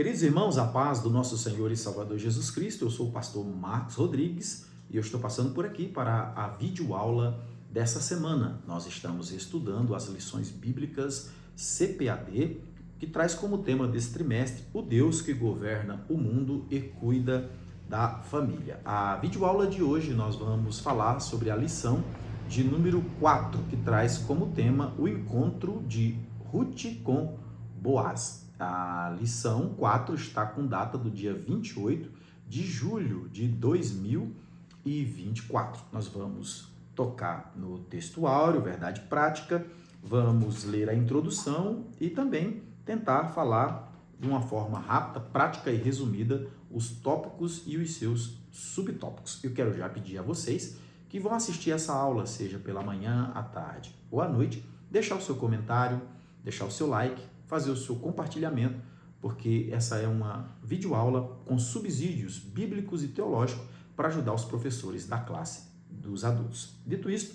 Queridos irmãos, a paz do nosso Senhor e Salvador Jesus Cristo, eu sou o pastor Marcos Rodrigues e eu estou passando por aqui para a videoaula dessa semana. Nós estamos estudando as lições bíblicas CPAD, que traz como tema desse trimestre o Deus que governa o mundo e cuida da família. A videoaula de hoje nós vamos falar sobre a lição de número 4, que traz como tema o encontro de Ruth com Boaz. A lição 4 está com data do dia 28 de julho de 2024. Nós vamos tocar no texto áureo, verdade prática, vamos ler a introdução e também tentar falar de uma forma rápida, prática e resumida os tópicos e os seus subtópicos. Eu quero já pedir a vocês que vão assistir essa aula, seja pela manhã, à tarde ou à noite, deixar o seu comentário, deixar o seu like, fazer o seu compartilhamento, porque essa é uma videoaula com subsídios bíblicos e teológicos para ajudar os professores da classe dos adultos. Dito isso,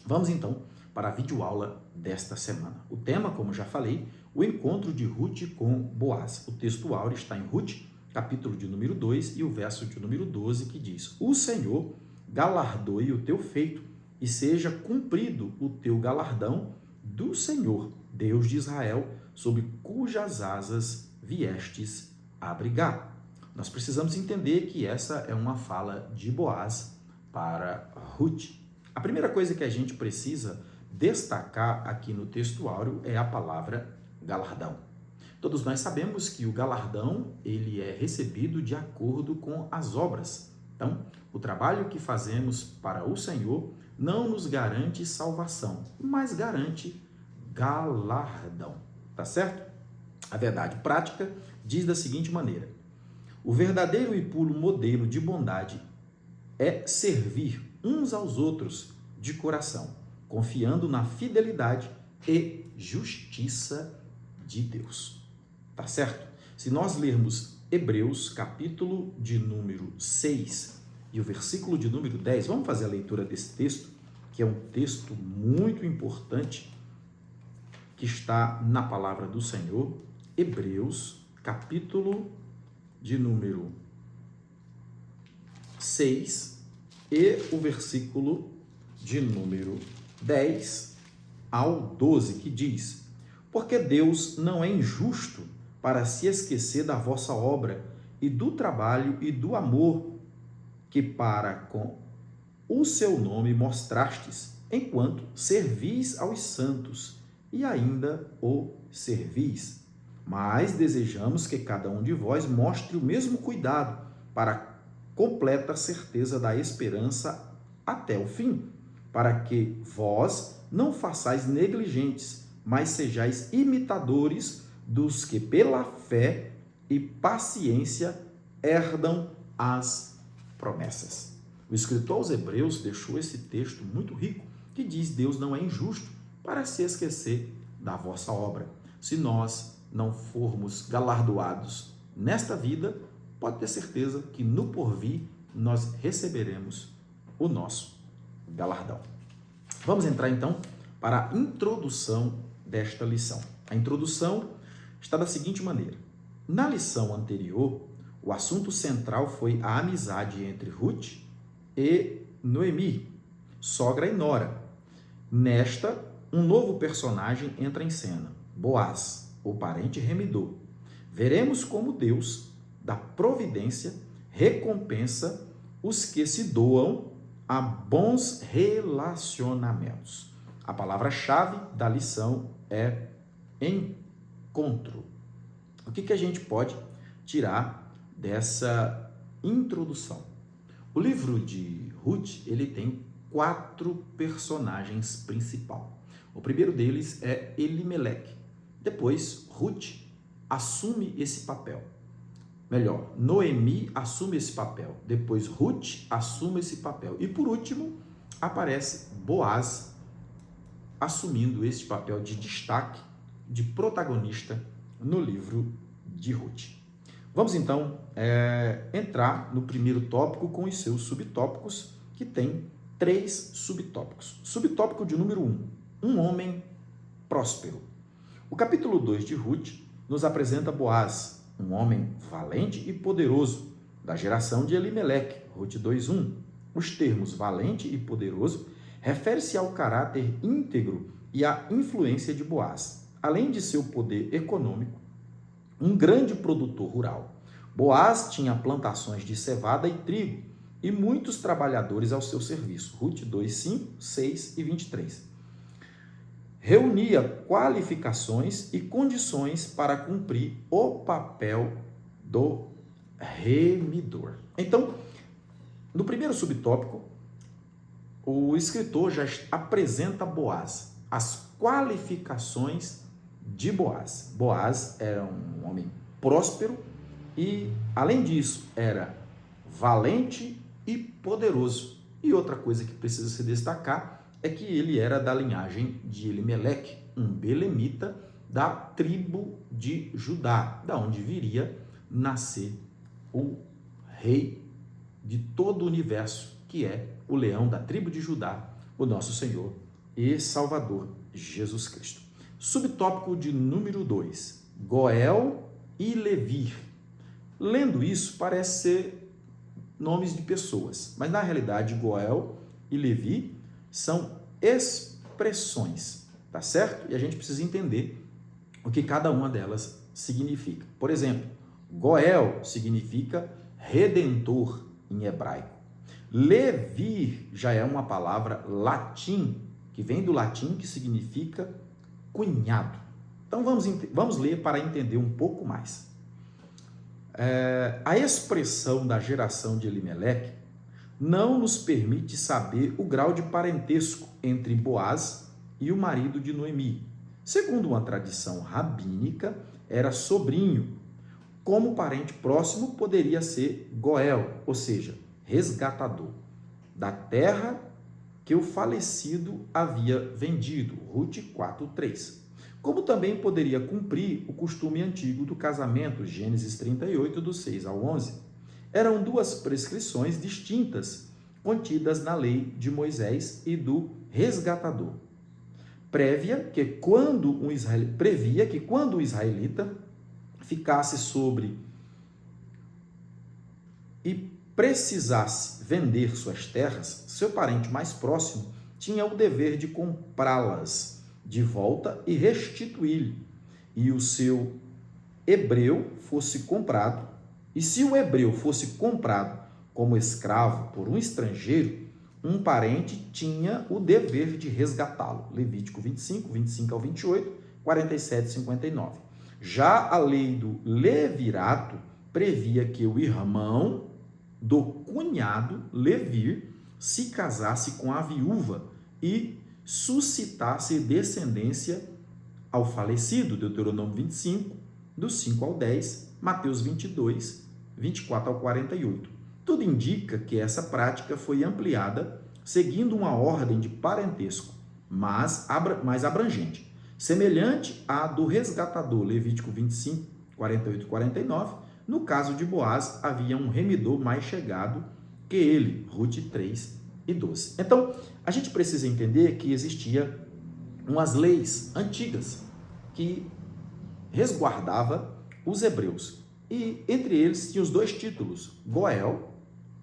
vamos então para a videoaula desta semana. O tema, como já falei, o encontro de Ruth com Boaz. O texto áureo está em Ruth, capítulo de número 2 e o verso de número 12, que diz: O Senhor galardoe o teu feito e seja cumprido o teu galardão do Senhor, Deus de Israel, sob cujas asas viestes abrigar. Nós precisamos entender que essa é uma fala de Boaz para Ruth. A primeira coisa que a gente precisa destacar aqui no texto áureo é a palavra galardão. Todos nós sabemos que o galardão ele é recebido de acordo com as obras. Então, o trabalho que fazemos para o Senhor não nos garante salvação, mas garante galardão. Tá certo? A verdade prática diz da seguinte maneira: o verdadeiro e puro modelo de bondade é servir uns aos outros de coração, confiando na fidelidade e justiça de Deus. Tá certo? Se nós lermos Hebreus, capítulo de número 6 e o versículo de número 10, vamos fazer a leitura desse texto, que é um texto muito importante, que está na palavra do Senhor. Hebreus, capítulo de número 6 e o versículo de número 10 ao 12, que diz: Porque Deus não é injusto para se esquecer da vossa obra e do trabalho e do amor que para com o seu nome mostrastes, enquanto servis aos santos, e ainda o servis. Mas desejamos que cada um de vós mostre o mesmo cuidado para a completa certeza da esperança até o fim, para que vós não façais negligentes, mas sejais imitadores dos que pela fé e paciência herdam as promessas. O escritor aos Hebreus deixou esse texto muito rico, que diz: Deus não é injusto para se esquecer da vossa obra. Se nós não formos galardoados nesta vida, pode ter certeza que no porvir nós receberemos o nosso galardão. Vamos entrar então para a introdução desta lição. A introdução está da seguinte maneira: na lição anterior, o assunto central foi a amizade entre Ruth e Noemi, sogra e nora. Nesta, um novo personagem entra em cena, Boaz, o parente remidor. Veremos como Deus, da providência, recompensa os que se doam a bons relacionamentos. A palavra-chave da lição é encontro. O que a gente pode tirar dessa introdução? O livro de Ruth, ele tem 4 personagens principais. O primeiro deles é Elimeleque. Depois, Ruth assume esse papel. Melhor, Noemi assume esse papel. Depois, Ruth assume esse papel. E por último, aparece Boaz assumindo esse papel de destaque, de protagonista no livro de Ruth. Vamos então entrar no primeiro tópico com os seus subtópicos, que tem 3 subtópicos. Subtópico de número 1, um homem próspero. O capítulo 2 de Ruth nos apresenta Boaz, um homem valente e poderoso, da geração de Elimeleque, Rute 2:1. Os termos valente e poderoso refere-se ao caráter íntegro e à influência de Boaz. Além de seu poder econômico, um grande produtor rural. Boaz tinha plantações de cevada e trigo e muitos trabalhadores ao seu serviço. Rute 2:5, 6 e 23. Reunia qualificações e condições para cumprir o papel do remidor. Então, no primeiro subtópico, o escritor já apresenta Boaz, as qualificações de Boaz. Boaz era um homem próspero e, além disso, era valente e poderoso. E outra coisa que precisa se destacar é que ele era da linhagem de Elimeleque, um belemita da tribo de Judá, da onde viria nascer o rei de todo o universo, que é o leão da tribo de Judá, o nosso Senhor e Salvador Jesus Cristo. Subtópico de número 2, Goel e Levi. Lendo isso, parece ser nomes de pessoas, mas na realidade Goel e Levi são expressões, tá certo? E a gente precisa entender o que cada uma delas significa. Por exemplo, Goel significa redentor em hebraico. Levi já é uma palavra latim, que vem do latim, que significa cunhado. Então vamos ler para entender um pouco mais. A expressão da geração de Elimeleque não nos permite saber o grau de parentesco entre Boaz e o marido de Noemi. Segundo uma tradição rabínica, era sobrinho. Como parente próximo poderia ser Goel, ou seja, resgatador, da terra que o falecido havia vendido, Rute 4:3. Como também poderia cumprir o costume antigo do casamento, Gênesis 38, do 6 ao 11. Eram duas prescrições distintas contidas na lei de Moisés e do resgatador. Previa que quando o israelita ficasse sobre e precisasse vender suas terras, seu parente mais próximo tinha o dever de comprá-las de volta e restituir-lhe. E o seu hebreu fosse comprado, e se o hebreu fosse comprado como escravo por um estrangeiro, um parente tinha o dever de resgatá-lo. Levítico 25, 25 ao 28, 47 e 59. Já a lei do levirato previa que o irmão do cunhado, Levi, se casasse com a viúva e suscitasse descendência ao falecido, Deuteronômio 25, do 5 ao 10, Mateus 22, 24 ao 48. Tudo indica que essa prática foi ampliada seguindo uma ordem de parentesco, mais abrangente, semelhante à do resgatador, Levítico 25, 48 e 49. No caso de Boaz, havia um remidor mais chegado que ele, Rute 3 e 12. Então, a gente precisa entender que existia umas leis antigas que resguardava os hebreus. E entre eles tinha os dois títulos, Goel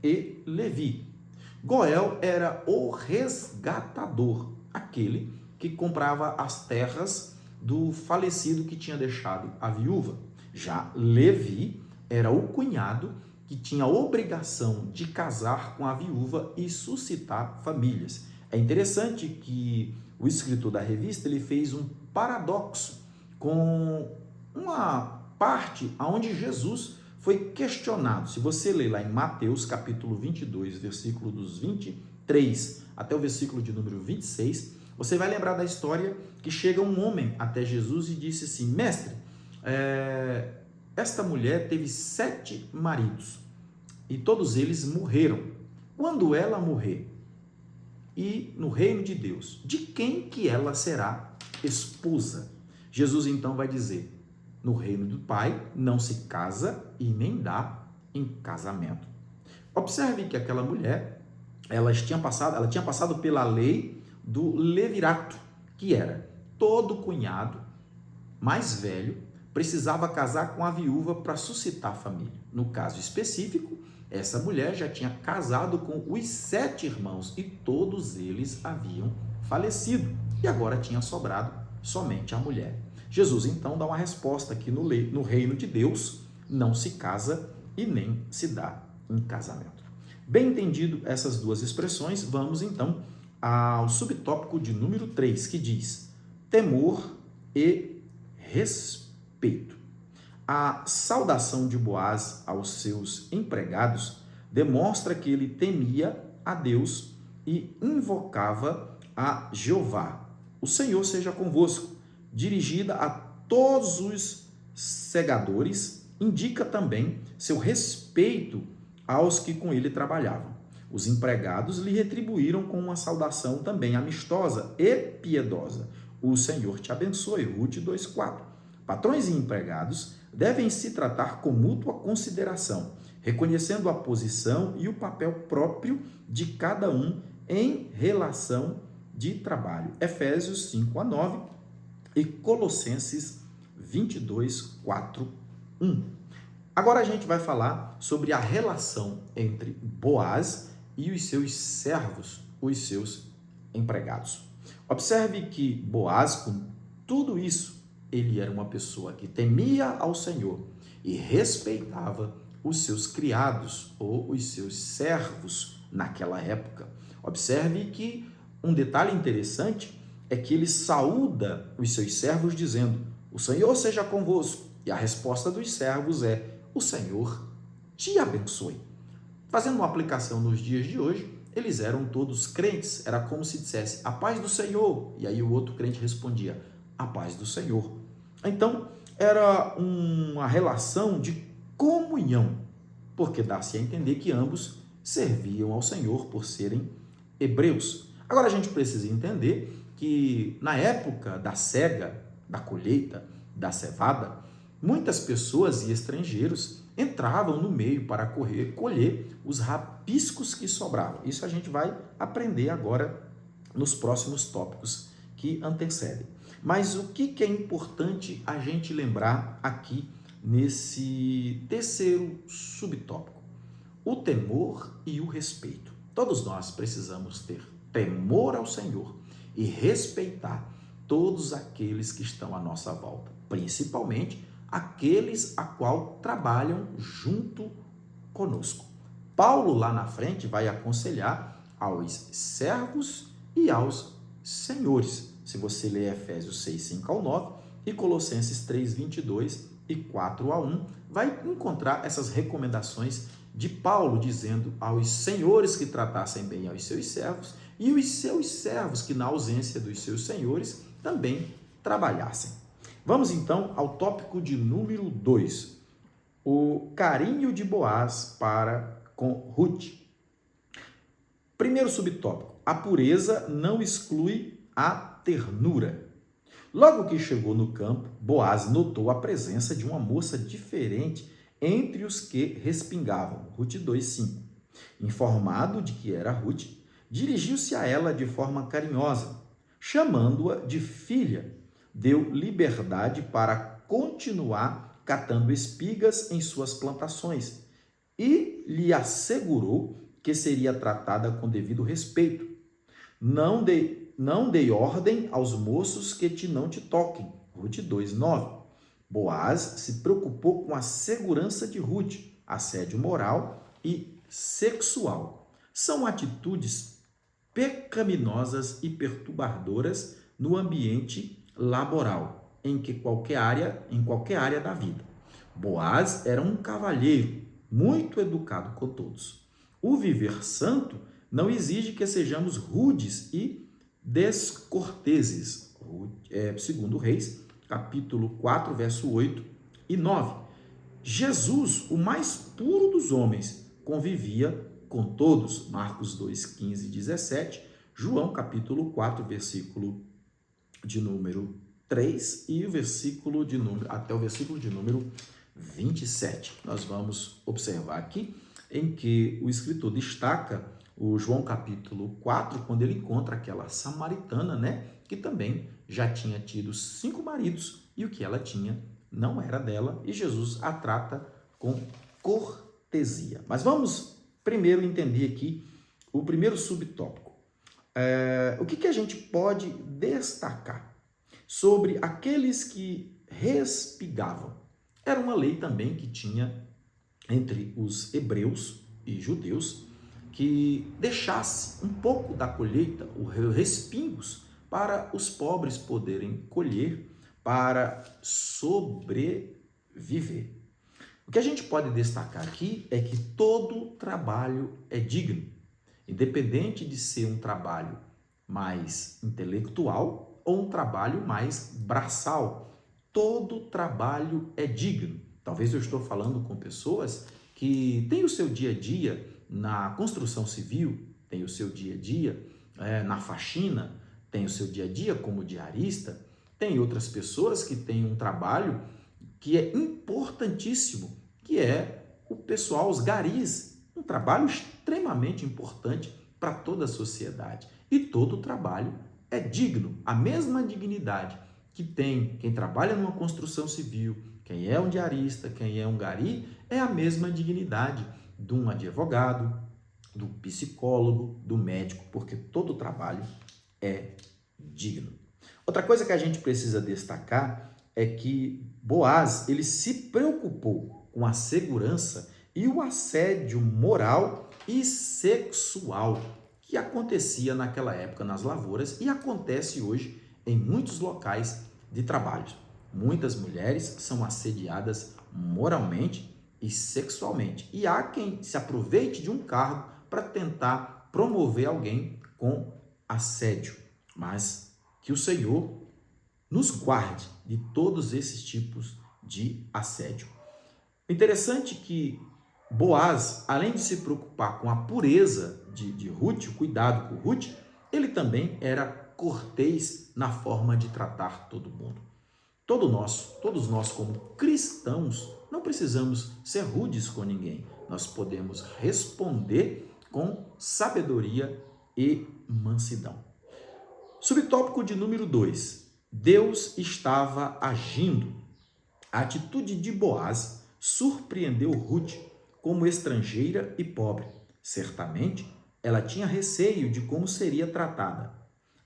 e Levi. Goel era o resgatador, aquele que comprava as terras do falecido que tinha deixado a viúva. Já Levi era o cunhado que tinha a obrigação de casar com a viúva e suscitar famílias. É interessante que o escritor da revista ele fez um paradoxo com uma parte onde Jesus foi questionado. Se você ler lá em Mateus capítulo 22, versículo dos 23 até o versículo de número 26, você vai lembrar da história que chega um homem até Jesus e disse assim: mestre, esta mulher teve 7 maridos e todos eles morreram. Quando ela morrer e no reino de Deus, de quem que ela será esposa? Jesus então vai dizer: no reino do Pai não se casa e nem dá em casamento. Observe que aquela mulher, ela tinha passado pela lei do levirato, que era todo cunhado mais velho precisava casar com a viúva para suscitar a família. No caso específico, essa mulher já tinha casado com os 7 irmãos e todos eles haviam falecido. E agora tinha sobrado somente a mulher. Jesus então dá uma resposta que no reino de Deus não se casa e nem se dá em casamento. Bem entendido essas duas expressões, vamos então ao subtópico de número 3, que diz temor e respeito. A saudação de Boaz aos seus empregados demonstra que ele temia a Deus e invocava a Jeová. O Senhor seja convosco. Dirigida a todos os segadores, indica também seu respeito aos que com ele trabalhavam. Os empregados lhe retribuíram com uma saudação também amistosa e piedosa. O Senhor te abençoe. Ruth 2,4. Patrões e empregados devem se tratar com mútua consideração, reconhecendo a posição e o papel próprio de cada um em relação de trabalho. Efésios 5:9 e Colossenses 22:4-1. Agora a gente vai falar sobre a relação entre Boaz e os seus servos, os seus empregados. Observe que Boaz, com tudo isso, ele era uma pessoa que temia ao Senhor e respeitava os seus criados ou os seus servos naquela época. Observe que um detalhe interessante é que ele saúda os seus servos dizendo: o Senhor seja convosco. E a resposta dos servos é: o Senhor te abençoe. Fazendo uma aplicação nos dias de hoje, eles eram todos crentes. Era como se dissesse: a paz do Senhor. E aí o outro crente respondia: a paz do Senhor. Então, era uma relação de comunhão, porque dá-se a entender que ambos serviam ao Senhor por serem hebreus. Agora a gente precisa entender que na época da cega, da colheita, da cevada, muitas pessoas e estrangeiros entravam no meio para colher os rabiscos que sobravam. Isso a gente vai aprender agora nos próximos tópicos que antecedem. Mas o que é importante a gente lembrar aqui nesse terceiro subtópico? O temor e o respeito. Todos nós precisamos ter temor ao Senhor e respeitar todos aqueles que estão à nossa volta, principalmente aqueles a qual trabalham junto conosco. Paulo, lá na frente, vai aconselhar aos servos e aos senhores. Se você ler Efésios 6, 5-9 e Colossenses 3, 22 e 4-1, vai encontrar essas recomendações de Paulo, dizendo aos senhores que tratassem bem aos seus servos e os seus servos que, na ausência dos seus senhores, também trabalhassem. Vamos então ao tópico de número 2, o carinho de Boaz para com Ruth. Primeiro subtópico: a pureza não exclui a ternura. Logo que chegou no campo, Boaz notou a presença de uma moça diferente entre os que respingavam. Ruth 2:5. Informado de que era Ruth, dirigiu-se a ela de forma carinhosa, chamando-a de filha. Deu liberdade para continuar catando espigas em suas plantações e lhe assegurou que seria tratada com devido respeito. Não dei ordem aos moços que não te toquem. Ruth 2:9. Boaz se preocupou com a segurança de Ruth, assédio moral e sexual. São atitudes pecaminosas e perturbadoras no ambiente laboral, em qualquer área da vida. Boaz era um cavalheiro, muito educado com todos. O viver santo não exige que sejamos rudes e descorteses. Segundo Reis, capítulo 4, verso 8 e 9. Jesus, o mais puro dos homens, convivia com todos. Marcos 2, 15 e 17. João, capítulo 4, versículo de número 3 e até o versículo de número 27. Nós vamos observar aqui em que o escritor destaca o João capítulo 4, quando ele encontra aquela samaritana, que também já tinha tido 5 maridos e o que ela tinha não era dela e Jesus a trata com cortesia. Mas vamos primeiro entender aqui o primeiro subtópico. O que a gente pode destacar sobre aqueles que respigavam? Era uma lei também que tinha entre os hebreus e judeus que deixasse um pouco da colheita, os respingos, para os pobres poderem colher, para sobreviver. O que a gente pode destacar aqui é que todo trabalho é digno, independente de ser um trabalho mais intelectual ou um trabalho mais braçal. Todo trabalho é digno. Talvez eu estou falando com pessoas que têm o seu dia a dia na construção civil, têm o seu dia a dia na faxina, têm o seu dia a dia como diarista, tem outras pessoas que têm um trabalho que é importantíssimo, que é o pessoal, os garis, um trabalho extremamente importante para toda a sociedade. E todo trabalho é digno, a mesma dignidade que tem quem trabalha numa construção civil, quem é um diarista, quem é um gari, é a mesma dignidade de um advogado, do psicólogo, do médico, porque todo trabalho é digno. Outra coisa que a gente precisa destacar é que Boaz, ele se preocupou com a segurança e o assédio moral e sexual que acontecia naquela época nas lavouras e acontece hoje em muitos locais de trabalho. Muitas mulheres são assediadas moralmente e sexualmente. E há quem se aproveite de um cargo para tentar promover alguém com assédio. Mas que o Senhor nos guarde de todos esses tipos de assédio. Interessante que Boaz, além de se preocupar com a pureza de Ruth, o cuidado com Ruth, ele também era cortês na forma de tratar todo mundo. Todos nós como cristãos, não precisamos ser rudes com ninguém. Nós podemos responder com sabedoria e mansidão. Subtópico de número 2. Deus estava agindo. A atitude de Boaz surpreendeu Ruth como estrangeira e pobre. Certamente, ela tinha receio de como seria tratada.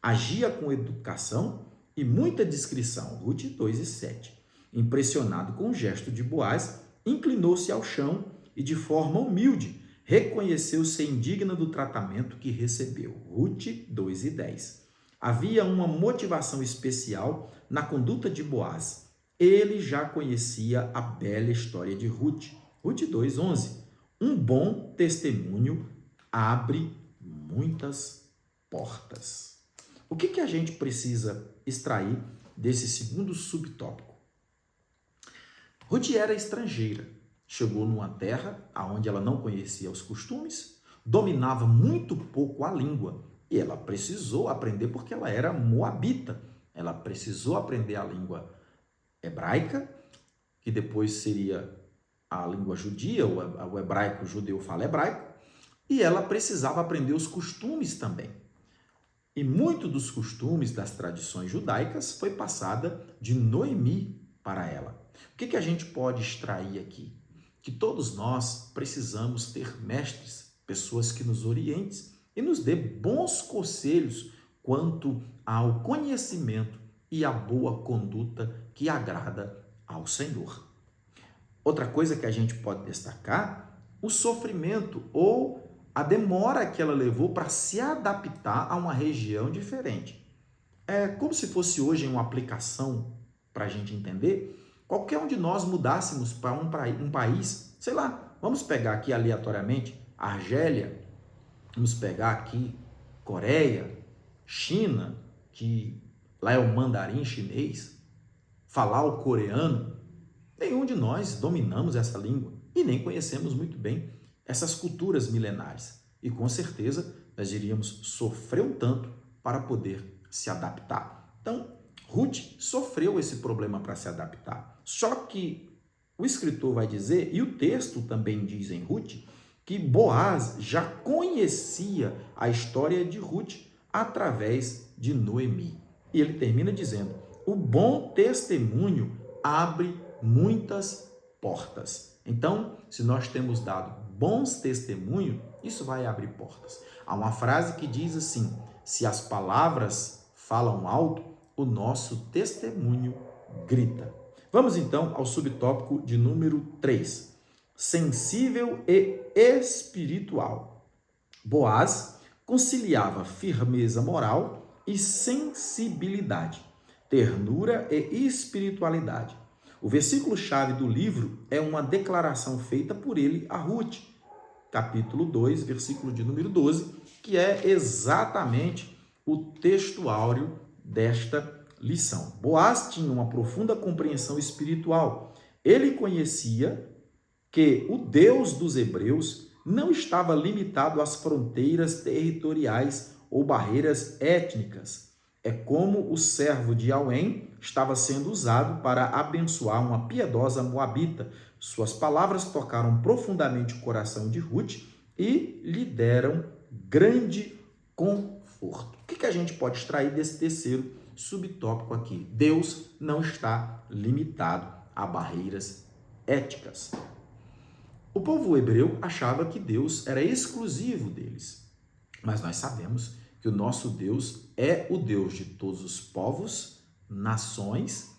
Agia com educação e muita discrição. Ruth 2:7. Impressionado com o gesto de Boaz, inclinou-se ao chão e, de forma humilde, reconheceu-se indigna do tratamento que recebeu. Ruth 2:10. Havia uma motivação especial na conduta de Boaz. Ele já conhecia a bela história de Ruth. Ruth 2:11. Um bom testemunho abre muitas portas. O que a gente precisa extrair desse segundo subtópico? Ruth era estrangeira. Chegou numa terra onde ela não conhecia os costumes, dominava muito pouco a língua e ela precisou aprender porque ela era moabita. Ela precisou aprender a língua hebraica, que depois seria a língua judia, o hebraico, o judeu fala hebraico, e ela precisava aprender os costumes também. E muito dos costumes das tradições judaicas foi passada de Noemi para ela. O que a gente pode extrair aqui? Que todos nós precisamos ter mestres, pessoas que nos orientem e nos dê bons conselhos quanto ao conhecimento e à boa conduta que agrada ao Senhor. Outra coisa que a gente pode destacar, o sofrimento ou a demora que ela levou para se adaptar a uma região diferente. É como se fosse hoje uma aplicação para a gente entender. Qualquer um de nós mudássemos para um país, sei lá, vamos pegar aqui aleatoriamente Argélia, vamos pegar aqui Coreia, China, que lá é o mandarim chinês, falar o coreano. Nenhum de nós dominamos essa língua e nem conhecemos muito bem essas culturas milenares. E com certeza nós iríamos sofrer um tanto para poder se adaptar. Então, Ruth sofreu esse problema para se adaptar. Só que o escritor vai dizer, e o texto também diz em Ruth, que Boaz já conhecia a história de Ruth através de Noemi. E ele termina dizendo, o bom testemunho abre muitas portas. Então, se nós temos dado bons testemunhos, isso vai abrir portas. Há uma frase que diz assim: se as palavras falam alto, o nosso testemunho grita. Vamos então ao subtópico de número 3. Sensível e espiritual. Boaz conciliava firmeza moral e sensibilidade, ternura e espiritualidade. O versículo-chave do livro é uma declaração feita por ele a Ruth, capítulo 2, versículo de número 12, que é exatamente o texto áureo desta lição. Boaz tinha uma profunda compreensão espiritual. Ele conhecia que o Deus dos hebreus não estava limitado às fronteiras territoriais ou barreiras étnicas. É como o servo de Auém estava sendo usado para abençoar uma piedosa moabita. Suas palavras tocaram profundamente o coração de Ruth e lhe deram grande conforto. O que a gente pode extrair desse terceiro subtópico aqui? Deus não está limitado a barreiras étnicas. O povo hebreu achava que Deus era exclusivo deles, mas nós sabemos que o nosso Deus é o Deus de todos os povos, nações,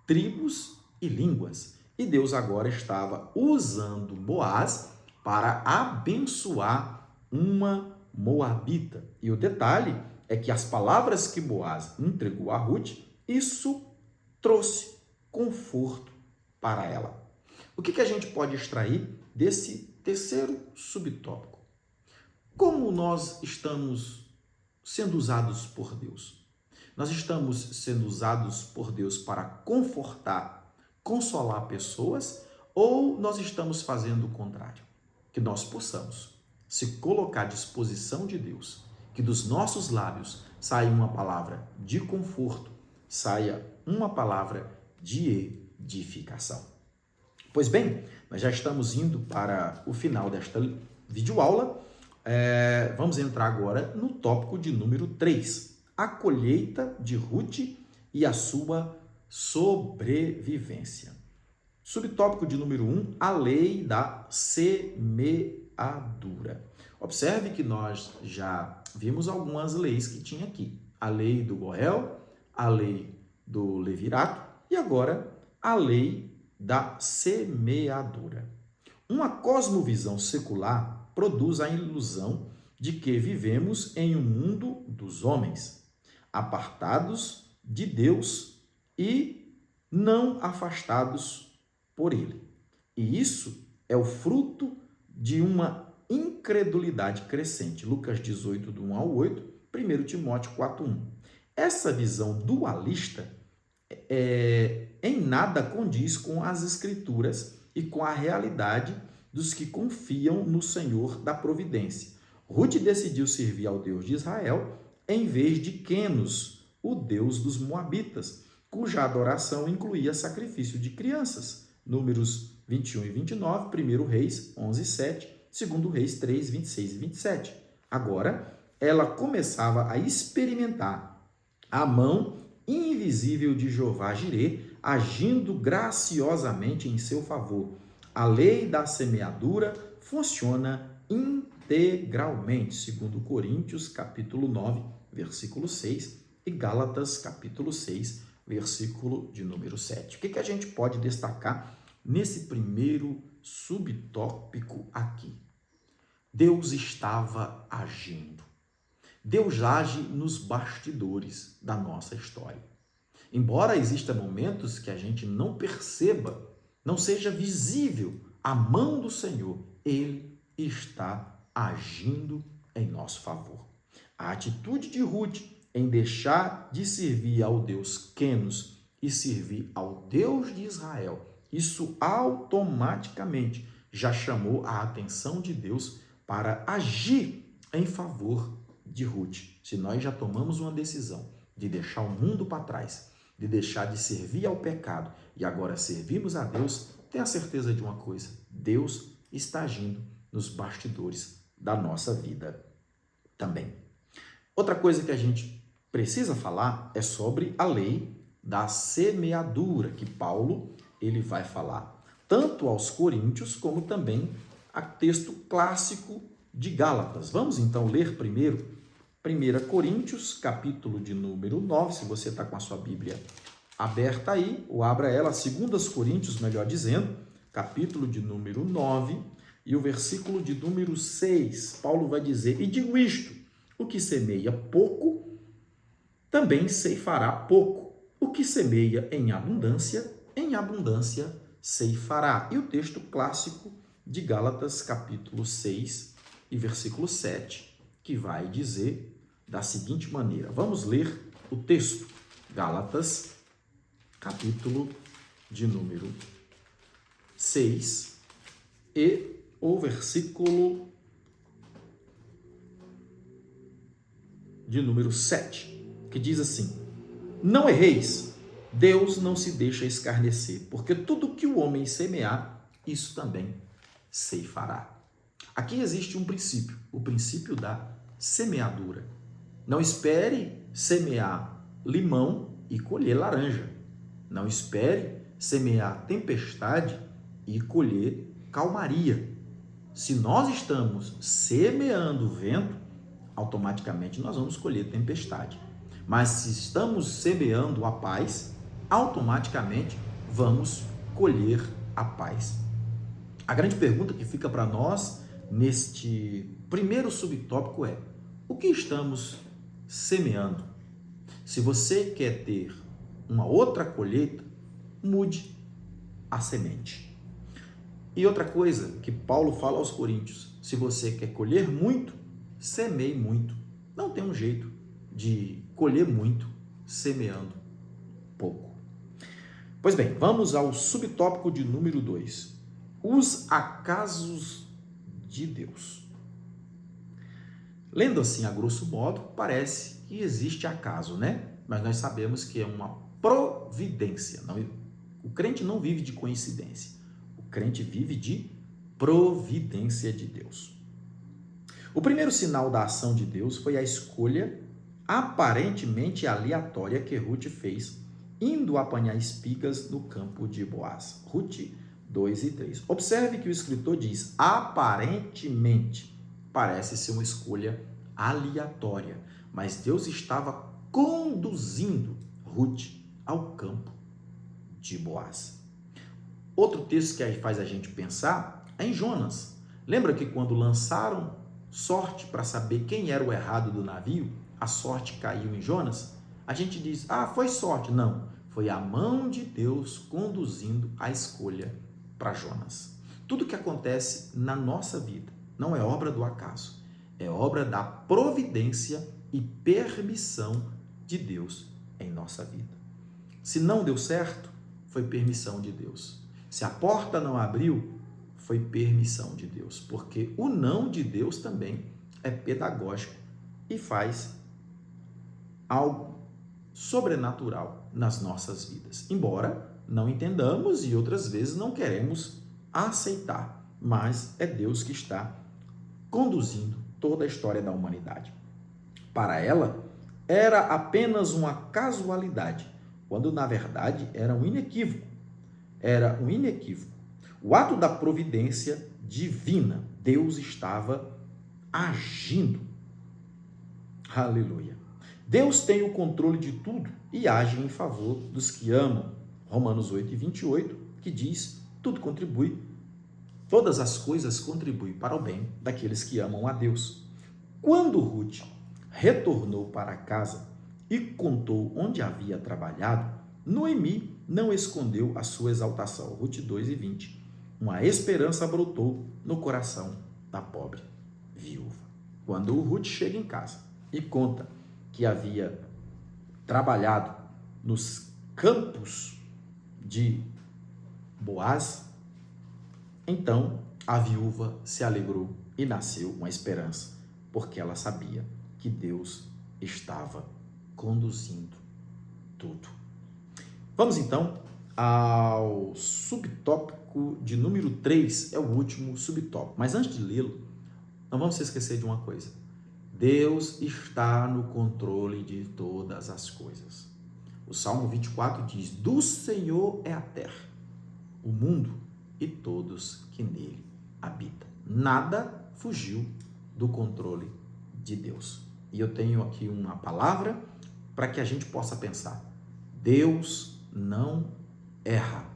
tribos e línguas. E Deus agora estava usando Boaz para abençoar uma moabita. E o detalhe é que as palavras que Boaz entregou a Ruth, isso trouxe conforto para ela. O que a gente pode extrair desse terceiro subtópico? Como nós estamos sendo usados por Deus? Nós estamos sendo usados por Deus para confortar, consolar pessoas, ou nós estamos fazendo o contrário? Que nós possamos se colocar à disposição de Deus, que dos nossos lábios saia uma palavra de conforto, saia uma palavra de edificação. Pois bem, nós já estamos indo para o final desta videoaula. Vamos entrar agora no tópico de número 3, a colheita de Ruth e a sua sobrevivência. Subtópico de número 1, a lei da semeadura. Observe que nós já vimos algumas leis que tinha aqui. A lei do Goel, a lei do Levirato e agora a lei da semeadura. Uma cosmovisão secular produz a ilusão de que vivemos em um mundo dos homens, apartados de Deus e não afastados por ele. E isso é o fruto de uma incredulidade crescente. Lucas 18, do 1 ao 8, 1 Timóteo 4, 1. Essa visão dualista em nada condiz com as Escrituras e com a realidade dos que confiam no Senhor da providência. Ruth decidiu servir ao Deus de Israel em vez de Quenos, o Deus dos Moabitas, cuja adoração incluía sacrifício de crianças. Números 21 e 29, 1 Reis 11, 7, 2 Reis 3, 26 e 27. Agora, ela começava a experimentar a mão invisível de Jeová Jirê agindo graciosamente em seu favor. A lei da semeadura funciona integralmente, segundo Coríntios, capítulo 9, versículo 6 e Gálatas, capítulo 6, versículo de número 7. O que a gente pode destacar nesse primeiro subtópico aqui? Deus estava agindo. Deus age nos bastidores da nossa história. Embora existam momentos que a gente não perceba, não seja visível a mão do Senhor, Ele está agindo em nosso favor. A atitude de Ruth em deixar de servir ao Deus Quenos e servir ao Deus de Israel, isso automaticamente já chamou a atenção de Deus para agir em favor de Ruth. Se nós já tomamos uma decisão de deixar o mundo para trás, de deixar de servir ao pecado e agora servimos a Deus, tenha certeza de uma coisa: Deus está agindo nos bastidores da nossa vida também. Outra coisa que a gente precisa falar é sobre a lei da semeadura, que Paulo ele vai falar tanto aos coríntios como também a texto clássico de Gálatas. Vamos então ler primeiro 1 Coríntios, capítulo de número 9, se você está com a sua Bíblia aberta aí, ou abra ela, 2 Coríntios, melhor dizendo, capítulo de número 9, e o versículo de número 6. Paulo vai dizer: e digo isto, o que semeia pouco, também ceifará pouco. O que semeia em abundância ceifará. E o texto clássico de Gálatas, capítulo 6 e versículo 7, que vai dizer da seguinte maneira. Vamos ler o texto. Gálatas, capítulo de número 6 e o versículo de número 7, que diz assim: não erreis, Deus não se deixa escarnecer, porque tudo que o homem semear, isso também ceifará. Aqui existe um princípio, o princípio da semeadura. Não espere semear limão e colher laranja. Não espere semear tempestade e colher calmaria. Se nós estamos semeando vento, automaticamente nós vamos colher tempestade. Mas se estamos semeando a paz, automaticamente vamos colher a paz. A grande pergunta que fica para nós neste primeiro subtópico é: o que estamos semeando? Se você quer ter uma outra colheita, mude a semente. E outra coisa que Paulo fala aos coríntios: se você quer colher muito, semeie muito. Não tem um jeito de colher muito semeando pouco. Pois bem, vamos ao subtópico de número 2. Os acasos de Deus. Lendo assim a grosso modo, parece que existe acaso, né? Mas nós sabemos que é uma providência. O crente não vive de coincidência. O crente vive de providência de Deus. O primeiro sinal da ação de Deus foi a escolha aparentemente aleatória que Ruth fez, indo apanhar espigas no campo de Boaz. Ruth 2 e 3. Observe que o escritor diz aparentemente. Parece ser uma escolha aleatória, mas Deus estava conduzindo Ruth ao campo de Boaz. Outro texto que faz a gente pensar é em Jonas. Lembra que quando lançaram sorte para saber quem era o errado do navio, a sorte caiu em Jonas? A gente diz: foi sorte. Não, foi a mão de Deus conduzindo a escolha para Jonas. Tudo que acontece na nossa vida não é obra do acaso, é obra da providência e permissão de Deus em nossa vida. Se não deu certo, foi permissão de Deus. Se a porta não abriu, foi permissão de Deus, porque o não de Deus também é pedagógico e faz algo sobrenatural nas nossas vidas. Embora não entendamos e outras vezes não queremos aceitar, mas é Deus que está conduzindo toda a história da humanidade. Para ela, era apenas uma casualidade, quando na verdade era um inequívoco. Era um inequívoco. O ato da providência divina, Deus estava agindo. Aleluia. Deus tem o controle de tudo e age em favor dos que amam. Romanos 8 e 28, que diz: tudo contribui, todas as coisas contribuem para o bem daqueles que amam a Deus. Quando Ruth retornou para casa e contou onde havia trabalhado, Noemi não escondeu a sua exaltação. Ruth 2 e 20. Uma esperança brotou no coração da pobre viúva. Quando Ruth chega em casa e conta que havia trabalhado nos campos de Boaz, então a viúva se alegrou e nasceu uma esperança, porque ela sabia que Deus estava conduzindo tudo. Vamos então ao subtópico de número 3, é o último subtópico. Mas antes de lê-lo, não vamos se esquecer de uma coisa: Deus está no controle de todas as coisas. O Salmo 24 diz: do Senhor é a terra o mundo e todos que nele habitam. Nada fugiu do controle de Deus. E eu tenho aqui uma palavra para que a gente possa pensar. Deus não erra.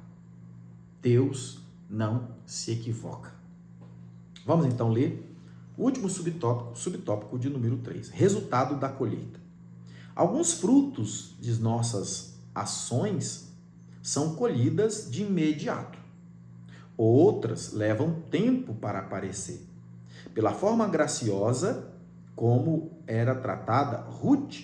Deus não se equivoca. Vamos então ler o último subtópico de número 3. Resultado da colheita. Alguns frutos de nossas ações são colhidas de imediato. Outras levam tempo para aparecer. Pela forma graciosa como era tratada, Ruth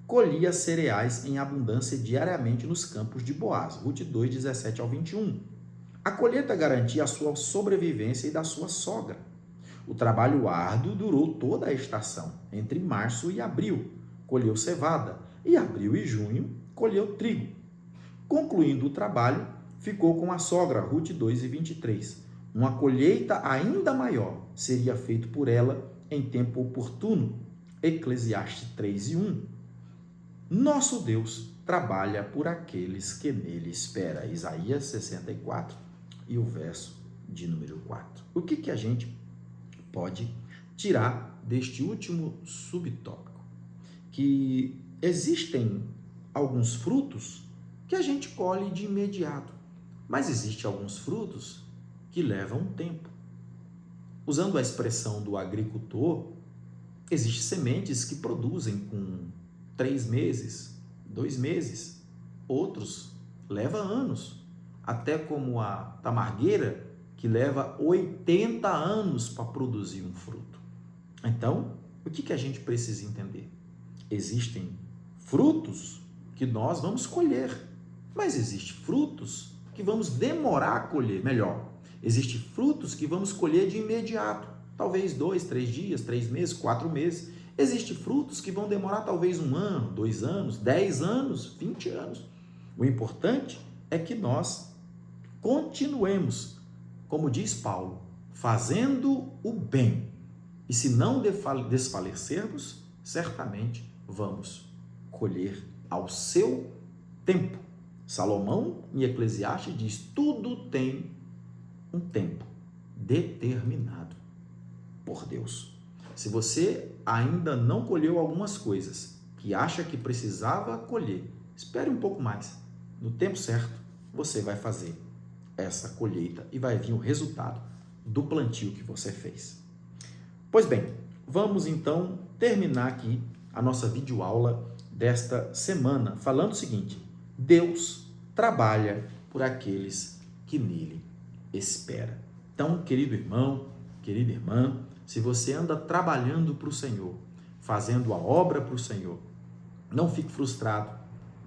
colhia cereais em abundância diariamente nos campos de Boaz. Ruth 2, 17 ao 21. A colheita garantia a sua sobrevivência e da sua sogra. O trabalho árduo durou toda a estação. Entre março e abril, colheu cevada, e abril e junho, colheu trigo. Concluindo o trabalho, ficou com a sogra, Ruth 2 e 23. Uma colheita ainda maior seria feita por ela em tempo oportuno. Eclesiastes 3 e 1. Nosso Deus trabalha por aqueles que nele espera. Isaías 64 e o verso de número 4. O que a gente pode tirar deste último subtópico? Que existem alguns frutos que a gente colhe de imediato, mas existem alguns frutos que levam tempo. Usando a expressão do agricultor, existem sementes que produzem com 3 meses, 2 meses, outros levam anos, até como a tamargueira, que leva 80 anos para produzir um fruto. Então, o que a gente precisa entender? Existem frutos que nós vamos colher, mas existem frutos que vamos demorar a colher. Melhor, existem frutos que vamos colher de imediato, talvez 2, 3 dias, 3 meses, 4 meses. Existem frutos que vão demorar talvez 1 ano, 2 anos, 10 anos, 20 anos. O importante é que nós continuemos, como diz Paulo, fazendo o bem. E se não desfalecermos, certamente vamos colher ao seu tempo. Salomão, em Eclesiastes, diz: tudo tem um tempo determinado por Deus. Se você ainda não colheu algumas coisas que acha que precisava colher, espere um pouco mais. No tempo certo, você vai fazer essa colheita e vai vir o resultado do plantio que você fez. Pois bem, vamos então terminar aqui a nossa videoaula desta semana falando o seguinte: Deus trabalha por aqueles que nele esperam. Então, querido irmão, querida irmã, se você anda trabalhando para o Senhor, fazendo a obra para o Senhor, não fique frustrado,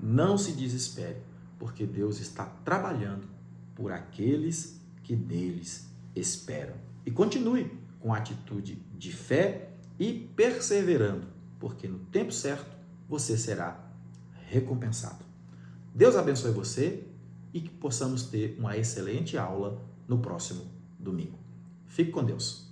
não se desespere, porque Deus está trabalhando por aqueles que neles esperam. E continue com atitude de fé e perseverando, porque no tempo certo você será recompensado. Deus abençoe você e que possamos ter uma excelente aula no próximo domingo. Fique com Deus.